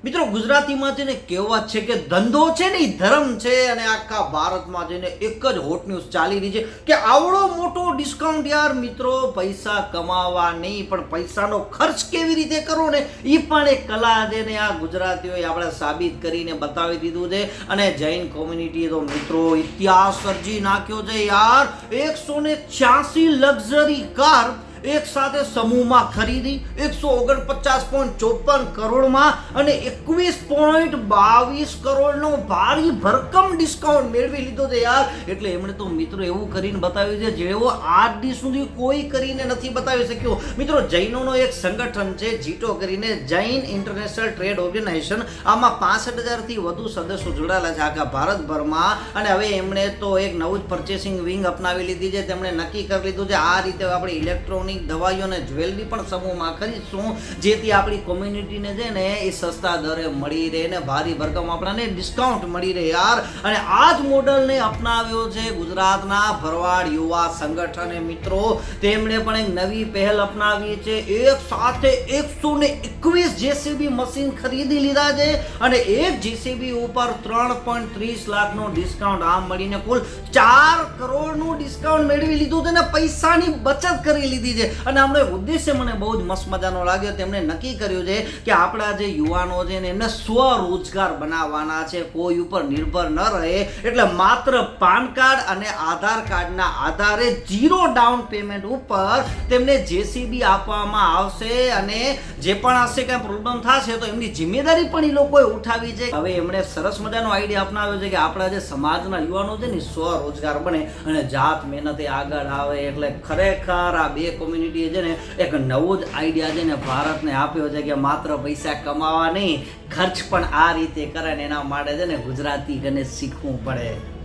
મિત્રો ગુજરાતીમાં છે ને કહેવત છે કે ધંધો છે ને ઈ ધર્મ છે અને આખા ભારતમાં છે ને એક જ હોટ ન્યૂઝ ચાલી રહી છે કે આવડો મોટો ડિસ્કાઉન્ટ યાર મિત્રો પૈસા કમાવા નહીં પણ પૈસાનો ખર્ચ કેવી રીતે કરવો ને એ પણ એક કલા છે ને આ ગુજરાતીઓએ આપણે સાબિત કરીને બતાવી દીધું છે અને જૈન કોમ્યુનિટીએ તો મિત્રો ઇતિહાસ સર્જી નાખ્યો છે યાર 186 લક્ઝરી કાર એક સાથે સમૂહમાં ખરીદી 149.54 કરોડમાં અને 21.22 કરોડનો ભારી ભરકમ ડિસ્કાઉન્ટ મેળવી લીધો છે યાર. એટલે એમણે તો મિત્રો એવું કરીને બતાવ્યું છે જેવો આજ દી સુધી કોઈ કરીને નથી બતાવી શક્યો. મિત્રો જૈનોનો એક સંગઠન છે જીટો કરીને, જૈન ઇન્ટરનેશનલ ટ્રેડ ઓર્ગેનાઇઝેશન. આમાં 65,000 થી વધુ સદસ્યો જોડાયેલા છે આખા ભારતભરમાં અને હવે એમણે તો એક નવું જ પરચેસિંગ વિંગ અપનાવી લીધી છે. તેમણે નક્કી કરી લીધું છે આ રીતે આપણે ઇલેક્ટ્રોનિક દવાઈઓ અને જ્વેલરી પણ સમૂહમાં ખરીદશું જેથી આપણી કોમ્યુનિટીને છે ને એ સસ્તા દરે મળી રહે ને ભારી ભરકમ આપણને ડિસ્કાઉન્ટ મળી રહે યાર. અને આ જ મોડલને અપનાવ્યો છે ગુજરાતના ભરવાડ યુવા સંગઠને. મિત્રો તેમણે પણ એક નવી પહેલ અપનાવી છે. એક સાથે 121 જેસીબી મશીન ખરીદી લીધા છે અને એક જેસીબી ઉપર 3.30 લાખનો ડિસ્કાઉન્ટ. આમ મળીને કુલ 4 કરોડનું ડિસ્કાઉન્ટ મેળવી લીધું છે ને પૈસાની બચત કરી લીધી છે. અને આમનો ઉદ્દેશ્ય મને બહુ જ મસ્ત મજાનો લાગ્યો. તેમણે નક્કી કર્યું છે કે આપણા જે યુવાનો છે ને એમને સ્વરોજગાર બનાવવાના છે, કોઈ ઉપર નિર્ભર ન રહે. એટલે માત્ર પાન કાર્ડ અને આધાર કાર્ડના આધારે 0 ડાઉન પેમેન્ટ ઉપર તેમને જેસીબી આપવામાં આવશે અને જે પણ હશે કંઈ પ્રોબ્લેમ થશે તો એમની જિમ્મેદારી પણ એ લોકોએ ઉઠાવી છે. હવે એમણે સરસ મજાનો આઈડિયા અપનાવ્યો છે કે આપણા જે સમાજના યુવાનો છે ને સ્વરોજગાર બને અને જાત મહેનતે આગળ આવે. એટલે ખરેખર આ બે કોમ્યુનિટીએ છે ને એક નવો જ આઈડિયા છે ને ભારતને આપ્યો છે કે માત્ર પૈસા કમાવા નહીં ખર્ચ પણ આ રીતે કરે ને એના માટે છે ને ગુજરાતી ગણેશ શીખવું પડે.